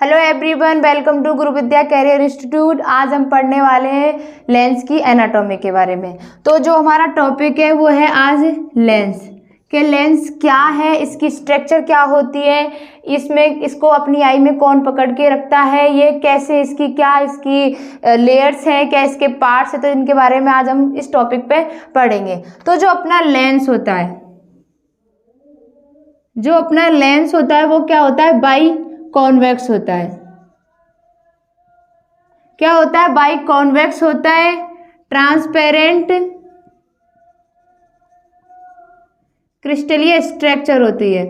Hello everyone, welcome to Guru Vidya career institute. आज हम पढ़ने वाले हैं लेंस की एनाटॉमी के बारे में। तो जो हमारा टॉपिक है वो है आज लेंस के लेंस क्या है, इसकी स्ट्रक्चर क्या होती है, इसमें इसको अपनी आई में कौन पकड़ के रखता है, ये कैसे इसकी क्या इसकी लेयर्स हैं, क्या इसके पार्ट्स हैं, तो इनके बारे में आज हम इस टॉपिक पे पढ़ेंगे। तो जो अपना लेंस होता है वो क्या होता है, बाई कॉन्वेक्स होता है। क्या होता है, बाई कॉन्वेक्स होता है, ट्रांसपेरेंट क्रिस्टलीय स्ट्रक्चर होती है।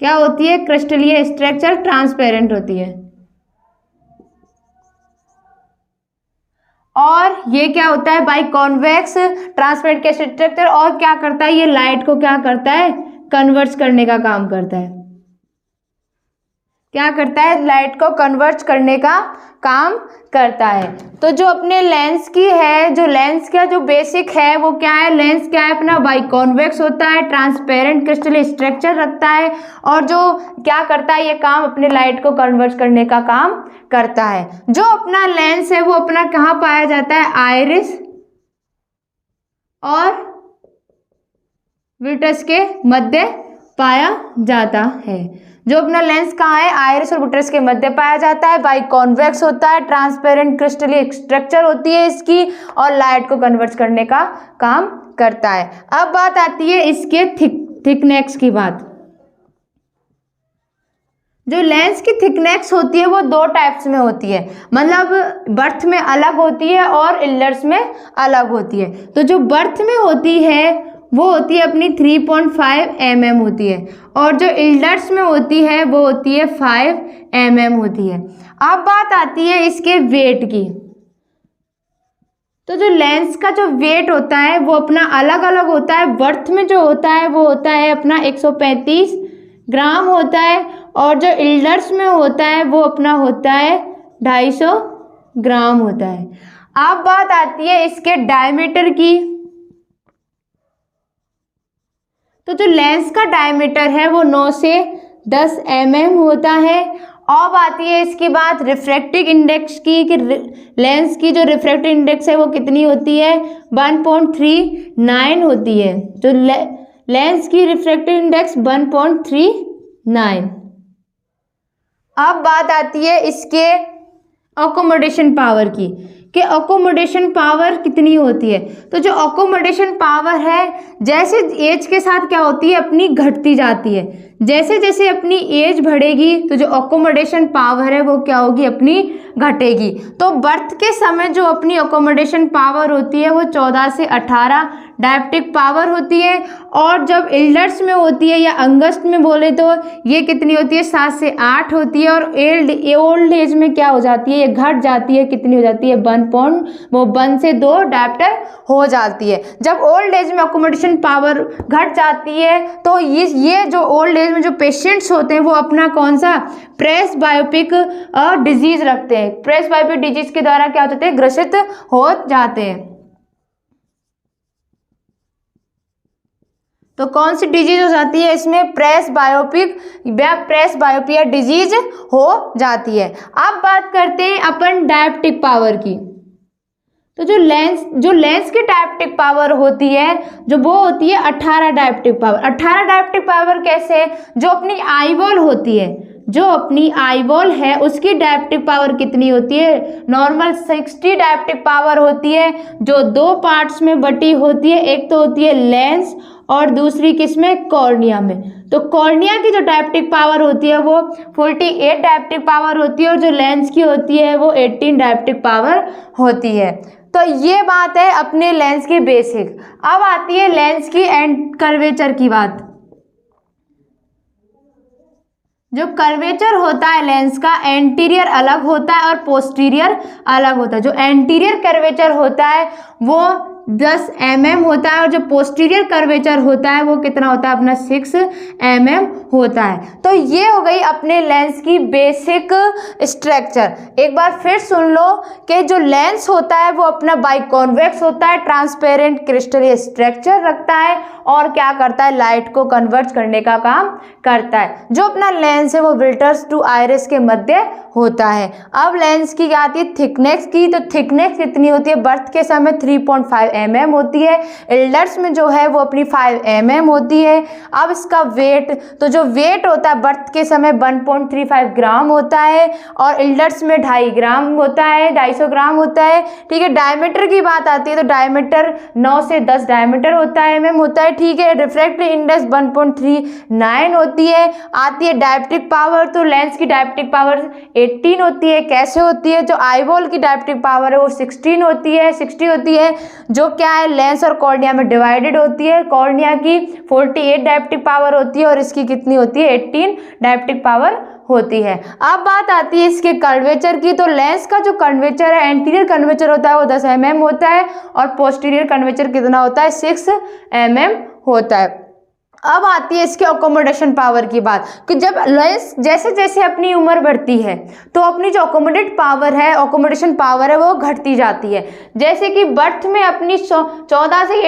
क्या होती है, क्रिस्टलीय स्ट्रक्चर, ट्रांसपेरेंट होती है। और ये क्या होता है, बाई कॉन्वेक्स ट्रांसपेरेंट के स्ट्रक्चर, और क्या करता है, ये लाइट को क्या करता है, कन्वर्ट करने का काम करता है। क्या करता है, लाइट को कन्वर्ट करने का काम करता है। तो जो अपने लेंस की है, जो लेंस का जो बेसिक है वो क्या है, लेंस क्या है अपना, बाई कॉन्वेक्स होता है, ट्रांसपेरेंट क्रिस्टल स्ट्रक्चर रखता है, और जो क्या करता है, ये काम अपने लाइट को कन्वर्ट करने का काम करता है। जो अपना लेंस है वो अपना कहाँ पाया जाता है, आइरिस और विट्रस के मध्य पाया जाता है। जो अपना लेंस कहाँ है, आइरिस और विट्रस के मध्य पाया जाता है, बाई कॉन्वेक्स होता है, ट्रांसपेरेंट क्रिस्टलीय स्ट्रक्चर होती है इसकी, और लाइट को कन्वर्ट करने का काम करता है। अब बात आती है इसके थिकनेस की बात। जो लेंस की थिकनेस होती है वो दो टाइप्स में होती है, मतलब बर्थ में अलग होती है और इल्डर्स में अलग होती है। तो जो बर्थ में होती है वो होती है अपनी 3.5 mm होती है, और जो इल्डर्स में होती है वो होती है 5 mm होती है। अब बात आती है इसके वेट की। तो जो लेंस का जो वेट होता है वो अपना अलग अलग होता है। बर्थ में जो होता है वो होता है अपना 135 ग्राम होता है, और जो इल्डर्स में होता है वो अपना होता है 250 ग्राम होता है। अब बात आती है इसके डायमीटर की। तो जो लेंस का डायमीटर है वो 9 से 10 mm होता है। अब आती है इसकी बात रिफ्रैक्टिव इंडेक्स की, कि लेंस की जो रिफ्रैक्टिव इंडेक्स है वो कितनी होती है, 1.39 होती है। जो लेंस की रिफ्रैक्टिव इंडेक्स 1.39। अब बात आती है इसके अकोमोडेशन पावर की, कि अकोमोडेशन पावर कितनी होती है। तो जो अकोमोडेशन पावर है जैसे एज के साथ क्या होती है, अपनी घटती जाती है। जैसे जैसे अपनी एज बढ़ेगी तो जो अकोमोडेशन पावर है वो क्या होगी, अपनी घटेगी। तो बर्थ के समय जो अपनी अकोमोडेशन पावर होती है वो 14 से 18 डायप्टिक पावर होती है, और जब इल्डर्स में होती है या अंगस्त में बोले तो ये कितनी होती है, 7 से 8 होती है। और ओल्ड एज में क्या हो जाती है, ये घट जाती है, कितनी हो जाती है, 1 से 2 डायप्टर हो जाती है। जब ओल्ड एज में अकोमोडेशन पावर घट जाती है तो ये जो ओल्ड एज में जो पेशेंट्स होते हैं वो अपना कौन सा, प्रेसबायोपिक डिजीज रखते हैं। प्रेसबायोपिक डिजीज के द्वारा क्या होते हैं, ग्रसित हो जाते हैं। तो कौन सी डिजीज हो जाती है इसमें, प्रेसबायोपिया डिजीज हो जाती है। अब बात करते हैं अपन डायप्टिक पावर की। तो जो लेंस की डायप्टिक पावर होती है जो वो होती है 18 डायप्टिक पावर। 18 डायप्टिक पावर कैसे, जो अपनी आईबॉल होती है, जो अपनी आईबॉल है उसकी डायप्टिक पावर कितनी होती है, नॉर्मल 60 डायप्टिक पावर होती है, जो दो पार्ट्स में बटी होती है। एक तो होती है लेंस और दूसरी किसमें, कॉर्निया में। तो कॉर्निया की जो डायप्टिक पावर होती है वो 48 डायप्टिक पावर होती है, और जो लेंस की होती है वो 18 डायप्टिक पावर होती है। तो ये बात है अपने लेंस की बेसिक। अब आती है लेंस की एंड कर्वेचर की बात। जो कर्वेचर होता है लेंस का, एंटीरियर अलग होता है और पोस्टीरियर अलग होता है। जो एंटीरियर कर्वेचर होता है वो 10 mm होता है और जो पोस्टीरियर कर्वेचर होता है वो कितना होता है अपना 6 mm होता है। तो ये हो गई अपने लेंस की बेसिक स्ट्रक्चर। एक बार फिर सुन लो कि जो लेंस होता है वो अपना बाइकॉन्वेक्स होता है, ट्रांसपेरेंट क्रिस्टल स्ट्रक्चर रखता है और क्या करता है, लाइट को कन्वर्ट करने का काम करता है। जो अपना लेंस है वो विल्टर्स टू आइरिस के मध्य होता है। अब लेंस की क्या आती है, थिकनेस की। तो थिकनेस कितनी होती है, बर्थ के समय 3.5 mm होती है, एल्डर्स में जो है वो अपनी 5 mm होती है। अब इसका वेट, तो जो वेट होता है बर्थ के समय 1.35 ग्राम होता है और एल्डर्स में 2.5 ग्राम होता है, 250 ग्राम होता है। ठीक है, डायमीटर की बात आती है तो डायमीटर 9 से 10 डायमीटर होता है, mm होता है। ठीक है, रिफ्रैक्टिव इंडेक्स 1.39 होती है। आती है डायप्टिक पावर, तो लेंस की डायप्टिक पावर 18 होती है। कैसे होती है, जो आईबॉल की डायप्टिक पावर है वो 60 होती है, जो क्या है लेंस और कॉर्निया में डिवाइडेड होती है। कॉर्निया की 48 डायप्टिक पावर होती है और इसकी कितनी होती है, 18 डायप्टिक पावर होती है। अब बात आती है इसके कर्वेचर की। तो लेंस का जो कर्वेचर है, एंटीरियर कर्वेचर होता है वो 10 mm होता है और पोस्टीरियर कर्वेचर कितना होता है, 6 mm होता है। अब आती है इसके अकोमोडेशन पावर की बात कि जब लेंस जैसे जैसे अपनी उम्र बढ़ती है तो अपनी जो अकोमोडेशन पावर है वो घटती जाती है। जैसे कि बर्थ में अपनी 14 से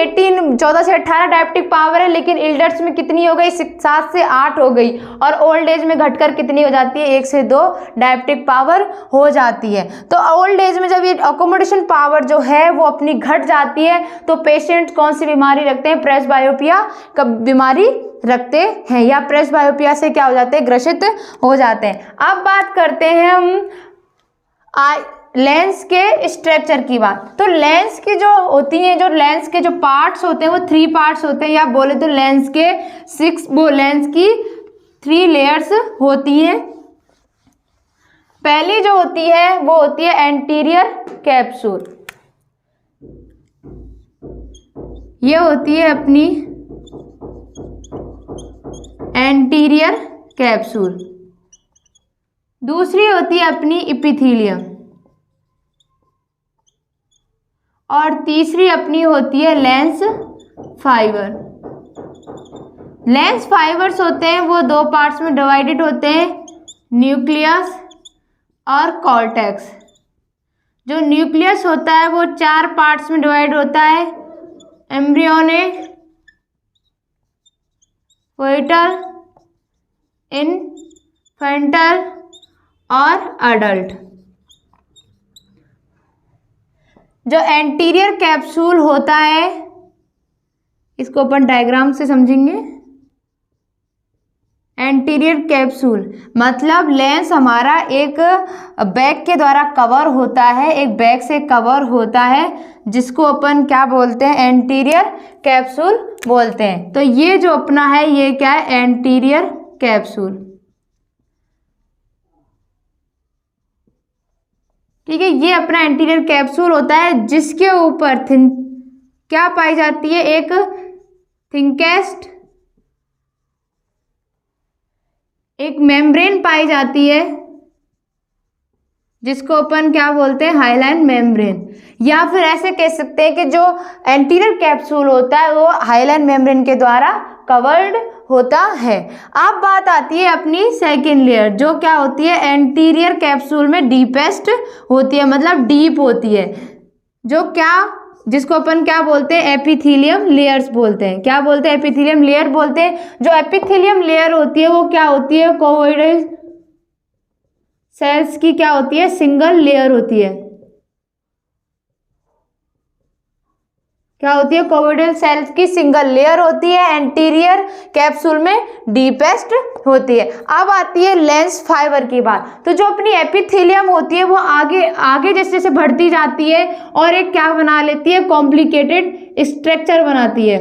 18 डायप्टिक पावर है, लेकिन एल्डर्स में कितनी हो गई, 7 से 8 हो गई और ओल्ड एज में घटकर कितनी हो जाती है, 1 से 2 डायप्टिक पावर हो जाती है। तो ओल्ड एज में जब ये अकोमोडेशन पावर जो है वो अपनी घट जाती है तो पेशेंट कौन सी बीमारी रखते हैं, प्रेसबायोपिया का बीमारी रखते हैं या प्रेसबायोपिया से क्या हो जाते हैं, ग्रसित हो जाते हैं। अब बात करते हैं हम लेंस के स्ट्रक्चर की बात। तो लेंस की जो होती है, जो लेंस के जो पार्ट्स होते हैं वो 3 पार्ट्स होते हैं, या बोले तो लेंस की 3 लेयर्स होती हैं। पहली जो होती है वो होती है एंटीरियर कैप्सूल। ये होती है अपनी एंटीरियर कैप्सूल। दूसरी होती है अपनी एपिथेलियम और तीसरी अपनी होती है लेंस फाइबर। लेंस फाइबर्स होते हैं वो 2 पार्ट्स में डिवाइडेड होते हैं, न्यूक्लियस और कॉर्टेक्स। जो न्यूक्लियस होता है वो 4 पार्ट्स में डिवाइड होता है, एम्ब्रियोनिक, फोइटल, इन्फेंटल और अडल्ट। जो एंटीरियर कैप्सूल होता है इसको अपन डायग्राम से समझेंगे। एंटीरियर कैप्सूल मतलब लेंस हमारा एक बैग के द्वारा कवर होता है, एक बैग से कवर होता है जिसको अपन क्या बोलते हैं, एंटीरियर कैप्सूल बोलते हैं। तो ये जो अपना है ये क्या है, एंटीरियर कैप्सूल। ठीक है, ये अपना एंटीरियर कैप्सूल होता है जिसके ऊपर क्या पाई जाती है, एक थिनकेस्ट एक मेम्ब्रेन पाई जाती है जिसको अपन क्या बोलते हैं, हाइलाइन मेम्ब्रेन। या फिर ऐसे कह सकते हैं कि जो एंटीरियर कैप्सूल होता है वो हाइलाइन मेम्ब्रेन के द्वारा कवर्ड होता है। अब बात आती है अपनी सेकेंड लेयर, जो क्या होती है, एंटीरियर कैप्सूल में डीपेस्ट होती है, मतलब डीप होती है, जो क्या जिसको अपन क्या बोलते हैं, एपिथेलियम लेयर्स बोलते हैं। क्या बोलते हैं, एपिथेलियम लेयर बोलते हैं। जो एपिथेलियम लेयर होती है वो क्या होती है, कोवोइडल सेल्स की क्या होती है, सिंगल लेयर होती है। क्या होती है, कोवोइडल सेल्स की सिंगल लेयर होती है, एंटीरियर कैप्सूल में डीपेस्ट होती है। अब आती है लेंस फाइबर की बात। तो जो अपनी एपिथेलियम होती है वो आगे आगे जैसे जैसे बढ़ती जाती है और एक क्या बना लेती है, कॉम्प्लिकेटेड स्ट्रक्चर बनाती है।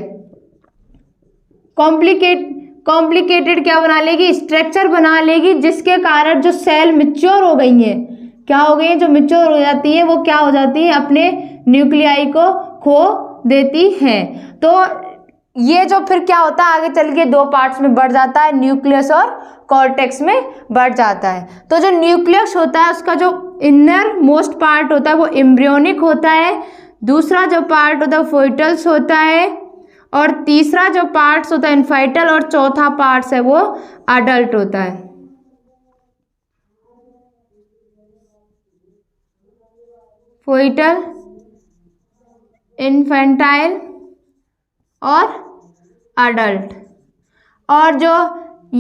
कॉम्प्लिकेटेड क्या बना लेगी, स्ट्रक्चर बना लेगी, जिसके कारण जो सेल मैच्योर हो गई हैं, क्या हो गई है, जो मैच्योर हो जाती है वो क्या हो जाती है, अपने न्यूक्लियाई को खो देती हैं। तो ये जो फिर क्या होता है, आगे चल के 2 पार्ट्स में बढ़ जाता है, न्यूक्लियस और कॉर्टेक्स में बढ़ जाता है। तो जो न्यूक्लियस होता है उसका जो इनर मोस्ट पार्ट होता है वो एम्ब्रियोनिक होता है, दूसरा जो पार्ट होता है फोइटल्स होता है, और तीसरा जो पार्ट्स होता है इनफाइटल, और चौथा पार्ट्स है वो अडल्ट होता है। फोइटल, इन्फेंटाइल और अडल्ट। और जो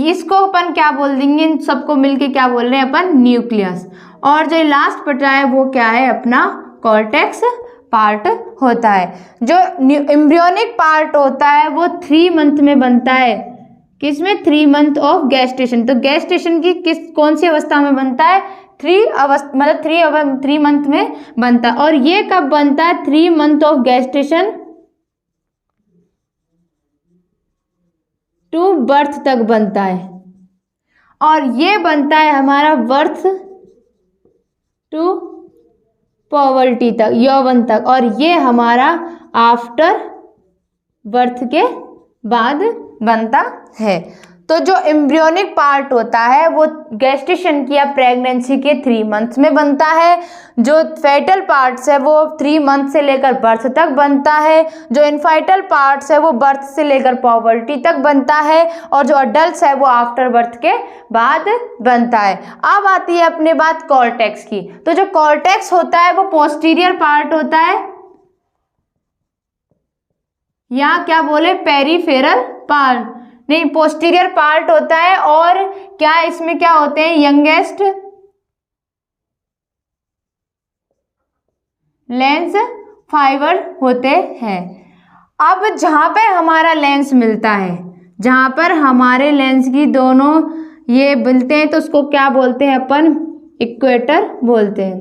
इसको अपन क्या बोल देंगे, इन सबको मिलके क्या बोल रहे हैं अपन, न्यूक्लियस। और जो लास्ट बचा है वो क्या है, अपना कॉर्टेक्स पार्ट होता है। जो एम्ब्रियोनिक पार्ट होता है वो 3 मंथ में बनता है। किसमें, 3 मंथ ऑफ गेस्टेशन। तो गेस्टेशन की कौन सी अवस्था में बनता है, 3 मंथ में बनता है। और ये कब बनता है, 3 month of gestation to birth तक बनता है। और ये बनता है हमारा बर्थ टू पॉवर्टी तक, यौवन तक। और ये हमारा आफ्टर बर्थ के बाद बनता है। तो जो एम्ब्रियोनिक पार्ट होता है वो गेस्टेशन की या प्रेगनेंसी के 3 मंथ्स में बनता है। जो फेटल पार्ट्स है वो 3 मंथ से लेकर बर्थ तक बनता है। जो इनफाइटल पार्ट्स है वो बर्थ से लेकर पॉवर्टी तक बनता है। और जो अडल्ट्स है वो आफ्टर बर्थ के बाद बनता है। अब आती है अपने बात कॉर्टेक्स की। तो जो कॉर्टेक्स होता है वो पोस्टीरियर पार्ट होता है, या क्या बोले, पेरिफेरल पार्ट नहीं, पोस्टीरियर पार्ट होता है। और क्या इसमें क्या होते हैं, यंगेस्ट लेंस फाइबर होते हैं। अब जहां पे हमारा लेंस मिलता है, जहां पर हमारे लेंस की दोनों ये मिलते हैं, तो उसको क्या बोलते हैं अपन, इक्वेटर बोलते हैं।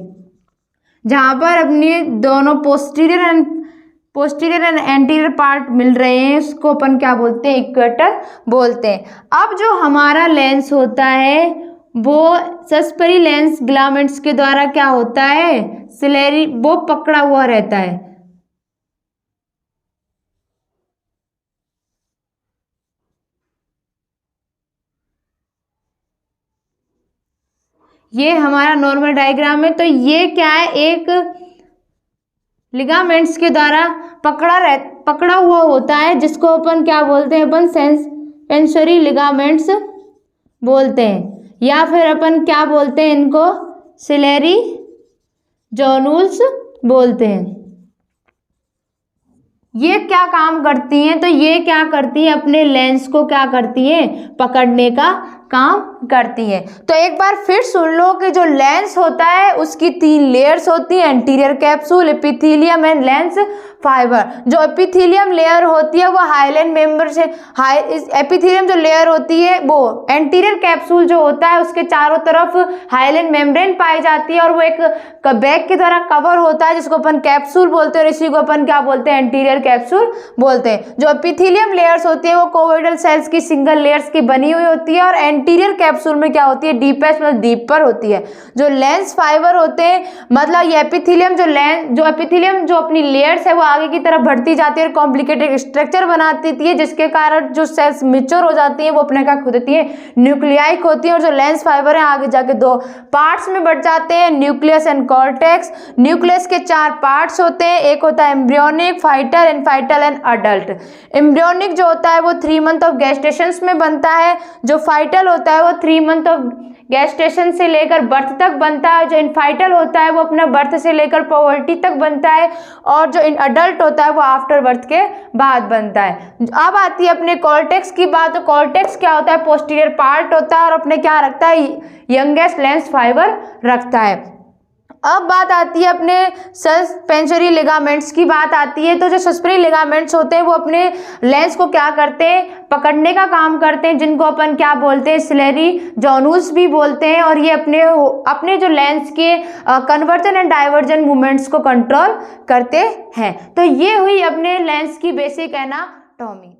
जहां पर अपनी दोनों पोस्टीरियर एंड एंटीरियर पार्ट मिल रहे हैं, उसको अपन क्या बोलते हैं, इक्वेटर बोलते हैं। अब जो हमारा लेंस होता है वो सस्पेरी लेंस फिलामेंट्स के द्वारा क्या होता है, सिलेरी, वो पकड़ा हुआ रहता है। ये हमारा नॉर्मल डायग्राम है। तो ये क्या है, एक लिगामेंट्स के द्वारा पकड़ा हुआ होता है, जिसको अपन क्या बोलते हैं, अपन सेंसरी लिगामेंट्स बोलते हैं। या फिर अपन क्या बोलते हैं इनको, सिलेरी जोनूल्स बोलते हैं। ये क्या काम करती हैं, तो ये क्या करती हैं, अपने लेंस को क्या करती हैं, पकड़ने का काम करती है। तो एक बार फिर सुन लो कि जो लेंस होता है उसकी 3 लेयर्स होती हैं, anterior capsule, epithelium and lens fibre. जो एपिथेलियम लेयर होती है वो हाइलेन मेंबर से एपिथेलियम जो लेयर होती है वो एंटीरियर कैप्सूल जो होता है उसके चारों तरफ हाइलेन मेम्ब्रेन पाई जाती है, और वो एक बैग के द्वारा कवर होता है, जिसको अपन कैप्सूल बोलते हैं। और इसी को अपन क्या बोलते हैं, एंटीरियर कैप्सूल बोलते हैं। जो एपिथेलियम लेयर्स होती है वो कोवोइडल सेल्स की सिंगल लेयर्स की बनी हुई होती है, और एंटीरियर कैप्सूल में क्या होती है, डीपेस्ट मतलब डीप पर होती है। जो लेंस फाइबर होते हैं, मतलब ये एपिथेलियम जो एपिथेलियम जो अपनी लेयर्स है वो आगे की तरफ बढ़ती जाती है और कॉम्प्लिकेटेड स्ट्रक्चर बनाती है, जिसके कारण जो सेल्स मैच्योर हो जाती हैं वो अपने क्या होती है, न्यूक्लियाइक होती है। और जो लेंस फाइबर है आगे जाके 2 पार्ट्स में बढ़ जाते हैं, न्यूक्लियस एंड कॉर्टेक्स। न्यूक्लियस के 4 पार्ट्स होते हैं, एक होता है एम्ब्रियोनिक, फाइटल, इनफाइटल एंड अडल्ट। एम्ब्रियोनिक जो होता है वो 3 मंथ ऑफ गेस्टेशन में बनता है। जो फाइटल होता है वो 3 मंथ ऑफ गेस्टेशन से लेकर बर्थ तक बनता है। जो इनफाइटल होता है वो अपना बर्थ से लेकर पॉवर्टी तक बनता है, और जो इन अडल्ट होता है वो आफ्टर बर्थ के बाद बनता है। अब आती है अपने कॉर्टेक्स की बात। तो कॉर्टेक्स क्या होता है, पोस्टीरियर पार्ट होता है, और अपने क्या रखता है, यंगेस्ट लेंस फाइबर रखता है। अब बात आती है अपने सस्पेंसरी लिगामेंट्स की बात आती है। तो जो सस्पेंसरी लिगामेंट्स होते हैं वो अपने लेंस को क्या करते हैं, पकड़ने का काम करते हैं, जिनको अपन क्या बोलते हैं, सिलेरी जोनूल्स भी बोलते हैं। और ये अपने जो लेंस के कन्वर्जन एंड डाइवर्जन मूवमेंट्स को कंट्रोल करते हैं। तो ये हुई अपने लेंस की बेसिक एनाटॉमी।